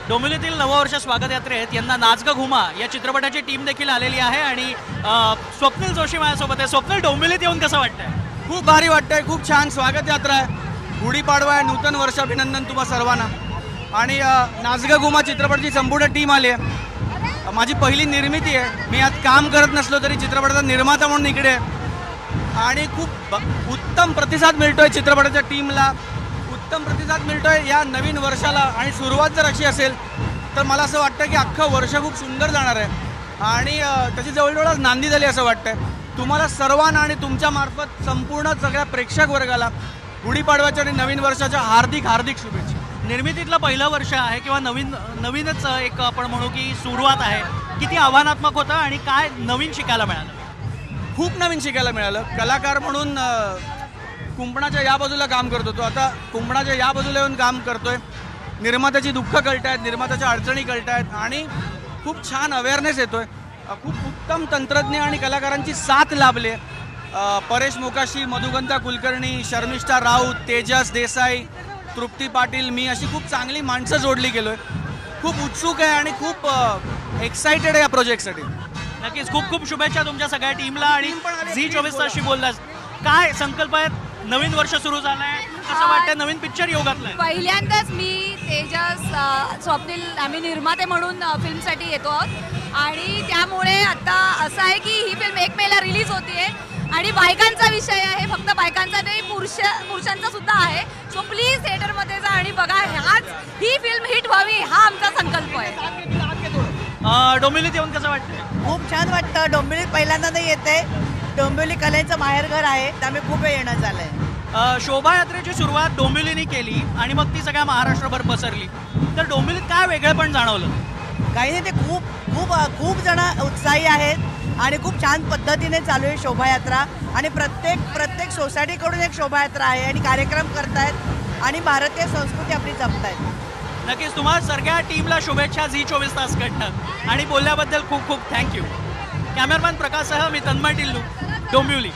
डोंबिवलीतील नववर्ष स्वागत यात्रेत यंदा नाच ग घुमा या चित्रपटाची टीम देखील आलेली आहे आणि स्वप्नील जोशी माझ्यासोबत आहे. स्वप्नील, डोंबिवलीत येऊन कसं वाटतंय? खूप भारी वाटतंय. खूप छान स्वागत यात्रा आहे. गुढीपाडवा आहे, नूतन वर्षाभिनंदन तुम्हा सर्वांना. आणि नाच ग घुमा चित्रपटाची संपूर्ण टीम आली आहे. माझी पहिली निर्मिती आहे. मी आज काम करत नसलो तरी चित्रपटाचा निर्माता म्हणून इकडे आहे. आणि खूप उत्तम प्रतिसाद मिळतोय चित्रपटाच्या टीमला, उत्तम प्रतिसाद मिळतोय या नवीन वर्षाला. आणि सुरुवात जर अशी असेल तर मला असं वाटतं की अख्खं वर्ष खूप सुंदर जाणार आहे आणि त्याची जवळजवळ नांदी झाली असं वाटतंय. तुम्हाला सर्वांना आणि तुमच्या मार्फत संपूर्ण सगळ्या प्रेक्षक वर्गाला गुढीपाडव्याच्या आणि नवीन वर्षाच्या हार्दिक हार्दिक शुभेच्छा. निर्मितीतलं पहिलं वर्ष आहे किंवा नवीनच एक आपण म्हणू की सुरुवात आहे. किती आव्हानात्मक होतं आणि काय नवीन शिकायला मिळालं? खूप नवीन शिकायला मिळालं. कलाकार म्हणून कुंपणाच्या या बाजूला काम करत होतो, आता कुंपणाच्या या बाजूला येऊन काम करतोय. निर्मात्याची दुःख कळत आहेत, निर्मात्याच्या अडचणी कळत आहेत आणि खूप छान अवेअरनेस येतोय. खूप उत्तम तंत्रज्ञ आणि कलाकारांची साथ लाभली. परेश मोकाशी, मधुगंधा कुलकर्णी, शर्मिष्ठा राऊत, तेजस देसाई, तृप्ती पाटील, मी अशी खूप चांगली माणसं जोडली गेलोय. खूप उत्सुक आहे आणि खूप एक्सायटेड आहे या प्रोजेक्टसाठी. नक्कीच खूप खूप शुभेच्छा तुमच्या सगळ्या टीमला. आणि झी24 तासशी बोललास, काय संकल्प आहेत? नवीन वर्ष सुरू झालंय, कसं वाटतंय? नवीन पिक्चर येऊ घातलाय. पहिल्यांदाच मी तेजस, स्वप्नील, आम्ही निर्माते म्हणून फिल्मसाठी येतो आहोत आणि त्यामुळे आता असं आहे की ही फिल्म 1 मेला रिलीज होतीये आणि बायकांचा विषय आहे. फक्त बायकांचा नाही, पुरुषांचा सुद्धा आहे. सो प्लीज थिएटरमध्ये जा आणि बघा. ही फिल्म हिट व्हावी हा आमचा संकल्प आहे. डोंबिवलीत येऊन कसं वाटतंय? खूप छान वाटतं. डोंबिवलीत पहिल्यांदा नाही येते. डोंबिवली कलेचं माहेरघर आहे, त्यामुळे खूप वेळ येणं झालंय. शोभायात्रेची सुरुवात डोंबिवलीने केली आणि मग ती सगळ्या महाराष्ट्रभर पसरली. तर डोंबिवलीत काय वेगळेपण जाणवलं? काही नाही, ते खूप खूप खूप जण उत्साही आहेत आणि खूप छान पद्धतीने चालू आहे शोभायात्रा. आणि प्रत्येक सोसायटीकडून एक शोभायात्रा आहे आणि कार्यक्रम करतायत आणि भारतीय संस्कृती आपली जपतायत. नक्कीच तुम्हाला सगळ्या टीमला शुभेच्छा झी24 तास कडनं आणि बोलल्याबद्दल खूप खूप थँक्यू. कॅमेरामॅन प्रकाशसह मी तन्मय टिल्लू, डोंबिवली.